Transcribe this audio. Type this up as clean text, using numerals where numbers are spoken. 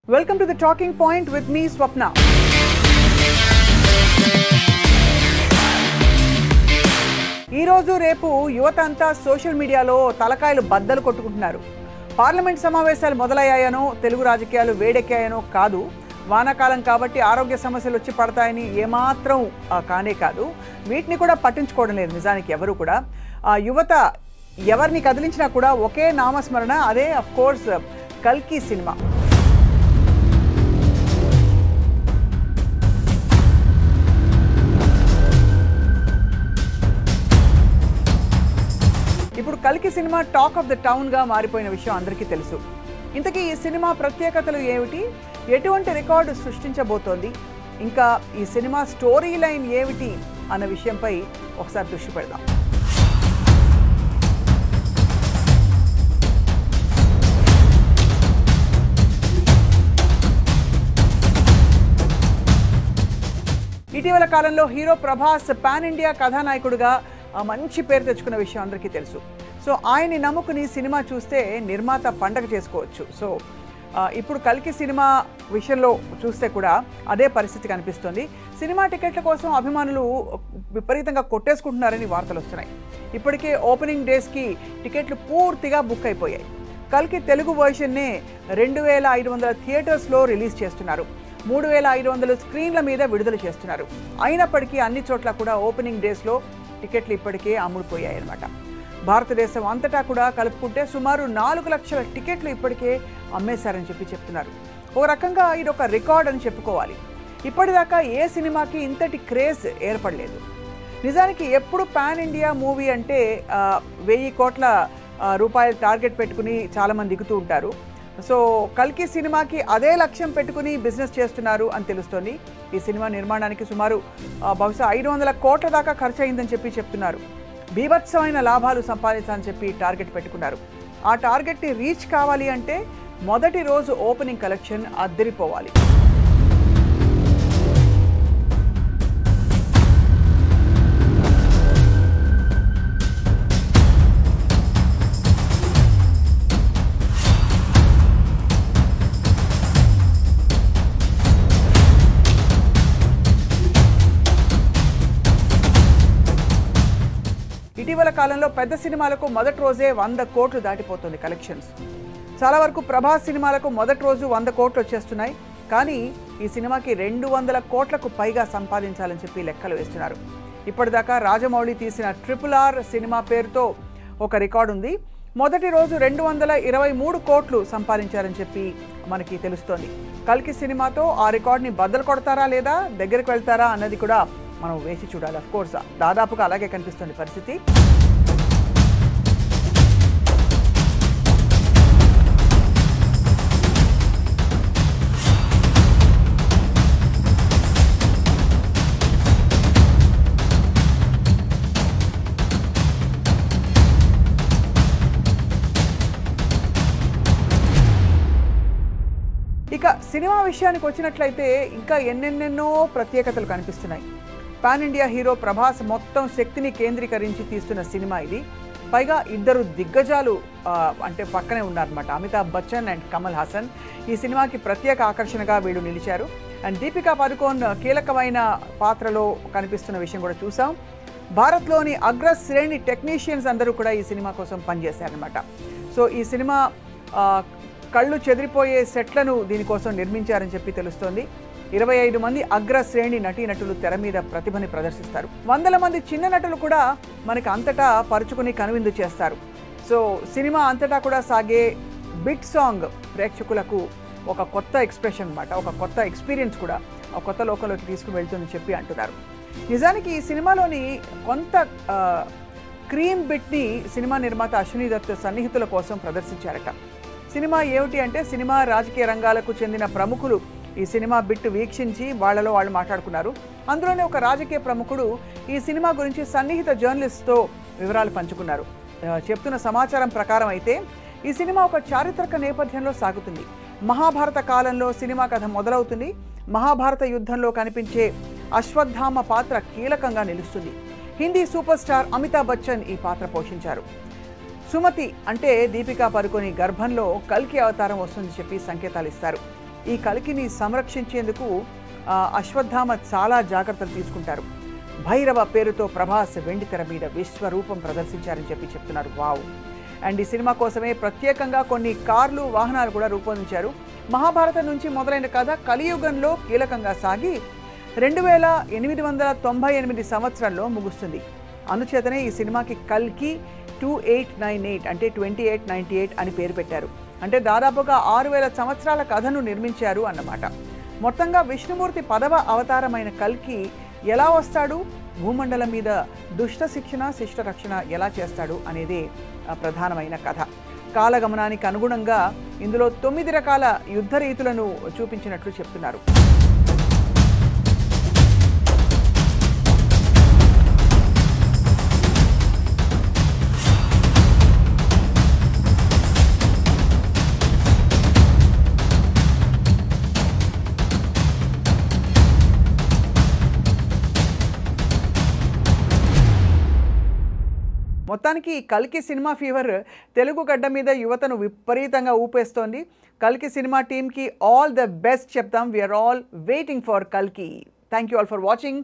Welcome to the Talking Point with me, Swapna. ఈ రోజు రేపు యువత అంతా సోషల్ మీడియాలో తలకాయలు బద్దలు కొట్టుకుంటున్నారు. పార్లమెంట్ సమావేశాలు మొదలయ్యాయనో తెలుగు రాజకీయాలు వేడెక్కాయనో కాదు, వానాకాలం కాబట్టి ఆరోగ్య సమస్యలు వచ్చి పడతాయని ఏమాత్రం కానే కాదు. వీటిని కూడా పట్టించుకోవడం లేదు నిజానికి ఎవరు కూడా. యువత ఎవరిని కదిలించినా కూడా ఒకే నామస్మరణ, అదే ఆఫ్ కోర్స్ కల్కి సినిమా. ఇప్పుడు కల్కి సినిమా టాక్ ఆఫ్ ద టౌన్గా మారిపోయిన విషయం అందరికీ తెలుసు. ఇంతకీ ఈ సినిమా ప్రత్యేకతలు ఏమిటి, ఎటువంటి రికార్డు సృష్టించబోతోంది, ఇంకా ఈ సినిమా స్టోరీ లైన్ ఏమిటి అన్న విషయంపై ఒకసారి దృష్టి పెడదాం. ఇటీవల కాలంలో హీరో ప్రభాస్ పాన్ ఇండియా కథానాయకుడిగా మంచి పేరు తెచ్చుకున్న విషయం అందరికీ తెలుసు. సో ఆయన్ని నమ్ముకుని సినిమా చూస్తే నిర్మాత పండగ చేసుకోవచ్చు. సో ఇప్పుడు కల్కి సినిమా విషయంలో చూస్తే కూడా అదే పరిస్థితి కనిపిస్తుంది. సినిమా టికెట్ల కోసం అభిమానులు విపరీతంగా కొట్టేసుకుంటున్నారని వార్తలు వస్తున్నాయి. ఇప్పటికే ఓపెనింగ్ డేస్కి టికెట్లు పూర్తిగా బుక్ అయిపోయాయి. కల్కి తెలుగు వర్షన్నే 2500 థియేటర్స్లో రిలీజ్ చేస్తున్నారు. 3500 స్క్రీన్ల మీద విడుదల చేస్తున్నారు. అయినప్పటికీ అన్ని చోట్ల కూడా ఓపెనింగ్ డేస్లో టికెట్లు ఇప్పటికే అమ్ముడుపోయాయన్నమాట. భారతదేశం అంతటా కూడా కలుపుకుంటే సుమారు 4 లక్షల టికెట్లు ఇప్పటికే అమ్మేశారని చెప్తున్నారు. ఓ రకంగా ఇది ఒక రికార్డ్ అని చెప్పుకోవాలి. ఇప్పటిదాకా ఏ సినిమాకి ఇంతటి క్రేజ్ ఏర్పడలేదు. నిజానికి ఎప్పుడు పాన్ ఇండియా మూవీ అంటే 1000 కోట్ల రూపాయలు టార్గెట్ పెట్టుకుని చాలామంది దిగుతూ ఉంటారు. సో కల్కి సినిమాకి అదే లక్ష్యం పెట్టుకుని బిజినెస్ చేస్తున్నారు అని తెలుస్తోంది. ఈ సినిమా నిర్మాణానికి సుమారు బహుశా 500 కోట్ల దాకా ఖర్చు అయిందని చెప్తున్నారు. బీభత్సమైన లాభాలు సంపాదించాలని చెప్పి టార్గెట్ పెట్టుకున్నారు. ఆ టార్గెట్ని రీచ్ కావాలి అంటే మొదటి రోజు ఓపెనింగ్ కలెక్షన్ అద్దరిపోవాలి. ఇటీవల కాలంలో పెద్ద సినిమాలకు మొదటి రోజే 100 కోట్లు దాటిపోతుంది కలెక్షన్స్. చాలా వరకు ప్రభాస్ సినిమాలకు మొదటి రోజు 100 కోట్లు వచ్చేస్తున్నాయి. కానీ ఈ సినిమాకి 200 కోట్లకు పైగా సంపాదించాలని చెప్పి లెక్కలు వేస్తున్నారు. ఇప్పటిదాకా రాజమౌళి తీసిన RRR సినిమా పేరుతో ఒక రికార్డు ఉంది. మొదటి రోజు 223 కోట్లు సంపాదించారని చెప్పి మనకి తెలుస్తోంది. కల్కి సినిమాతో ఆ రికార్డుని బద్దలు కొడతారా లేదా దగ్గరికి వెళ్తారా అన్నది కూడా మనం వేసి చూడాలి. అఫ్ కోర్స్ దాదాపుగా అలాగే కనిపిస్తుంది పరిస్థితి. ఇక సినిమా విషయానికి వచ్చినట్లయితే ఇంకా ఎన్నెన్నెన్నో ప్రత్యేకతలు కనిపిస్తున్నాయి. పాన్ ఇండియా హీరో ప్రభాస్ మొత్తం శక్తిని కేంద్రీకరించి తీస్తున్న సినిమా ఇది. పైగా ఇద్దరు దిగ్గజాలు అంటే పక్కనే ఉన్నారన్నమాట. అమితాబ్ బచ్చన్ అండ్ కమల్ హాసన్ ఈ సినిమాకి ప్రత్యేక ఆకర్షణగా వీళ్ళు నిలిచారు. అండ్ దీపికా పదుకోన్ కీలకమైన పాత్రలో కనిపిస్తున్న విషయం కూడా చూసాం. భారత్లోని అగ్రశ్రేణి టెక్నీషియన్స్ అందరూ కూడా ఈ సినిమా కోసం పనిచేశారనమాట. సో ఈ సినిమా కళ్ళు చెదిరిపోయే సెట్లను దీనికోసం నిర్మించారని చెప్పి తెలుస్తోంది. 25 మంది అగ్రశ్రేణి నటీనటులు తెర మీద ప్రతిభని ప్రదర్శిస్తారు. 100 మంది చిన్న నటులు కూడా మనకి అంతటా పరుచుకుని కనువిందు చేస్తారు. సో సినిమా అంతటా కూడా సాగే బిట్ సాంగ్ ప్రేక్షకులకు ఒక కొత్త ఎక్స్ప్రెషన్ అన్నమాట, ఒక కొత్త ఎక్స్పీరియన్స్ కూడా ఒక కొత్త లోకంలోకి తీసుకుని వెళ్తుందని చెప్పి అంటున్నారు. నిజానికి ఈ సినిమాలోని కొంత క్రీమ్ బిట్ని సినిమా నిర్మాత అశ్విని దత్ సన్నిహితుల కోసం ప్రదర్శించారట. సినిమా ఏమిటి అంటే సినిమా రాజకీయ రంగాలకు చెందిన ప్రముఖులు ఈ సినిమా బిట్ వీక్షించి వాళ్ళలో వాళ్ళు మాట్లాడుకున్నారు. అందులోనే ఒక రాజకీయ ప్రముఖుడు ఈ సినిమా గురించి సన్నిహిత జర్నలిస్ట్తో వివరాలు పంచుకున్నారు. చెప్తున్న సమాచారం ప్రకారం అయితే ఈ సినిమా ఒక చారిత్రక నేపథ్యంలో సాగుతుంది. మహాభారత కాలంలో సినిమా కథ మొదలవుతుంది. మహాభారత యుద్ధంలో కనిపించే అశ్వత్థామ పాత్ర కీలకంగా నిలుస్తుంది. హిందీ సూపర్ స్టార్ అమితాబ్ బచ్చన్ ఈ పాత్ర పోషించారు. సుమతి అంటే దీపికా పదుకోన్ గర్భంలో కల్కి అవతారం వస్తుందని చెప్పి సంకేతాలు ఇస్తారు. ఈ కల్కిని సంరక్షించేందుకు అశ్వత్థామ చాలా జాగ్రత్తలు తీసుకుంటారు. భైరవ పేరుతో ప్రభాస్ వెండితెర మీద విశ్వరూపం ప్రదర్శించారని చెప్తున్నారు. వావ్. అండ్ ఈ సినిమా కోసమే ప్రత్యేకంగా కొన్ని కార్లు, వాహనాలు కూడా రూపొందించారు. మహాభారతం నుంచి మొదలైన కథ కలియుగంలో కీలకంగా సాగి 2898 సంవత్సరంలో ముగుస్తుంది. అందుచేతనే ఈ సినిమాకి కల్కి 2898 అంటే 2898 అని పేరు పెట్టారు. అంటే దాదాపుగా 6000 సంవత్సరాల కథను నిర్మించారు అన్నమాట. మొత్తంగా విష్ణుమూర్తి 10వ అవతారమైన కల్కి ఎలా వస్తాడు, భూమండలం మీద దుష్ట శిక్షణ, శిష్ట రక్షణ ఎలా చేస్తాడు అనేదే ప్రధానమైన కథ. కాలగమనానికి అనుగుణంగా ఇందులో 9 రకాల యుద్ధ రీతులను చూపించినట్లు చెప్తున్నారు. మొత్తానికి కల్కి సినిమా ఫీవర్ తెలుగు గడ్డ మీద యువతను విపరీతంగా ఊపేస్తోంది. కల్కి సినిమా టీమ్కి ఆల్ ద బెస్ట్ చెప్తాం. వీఆర్ ఆల్ వెయిటింగ్ ఫర్ కల్కి. Thank you all for watching.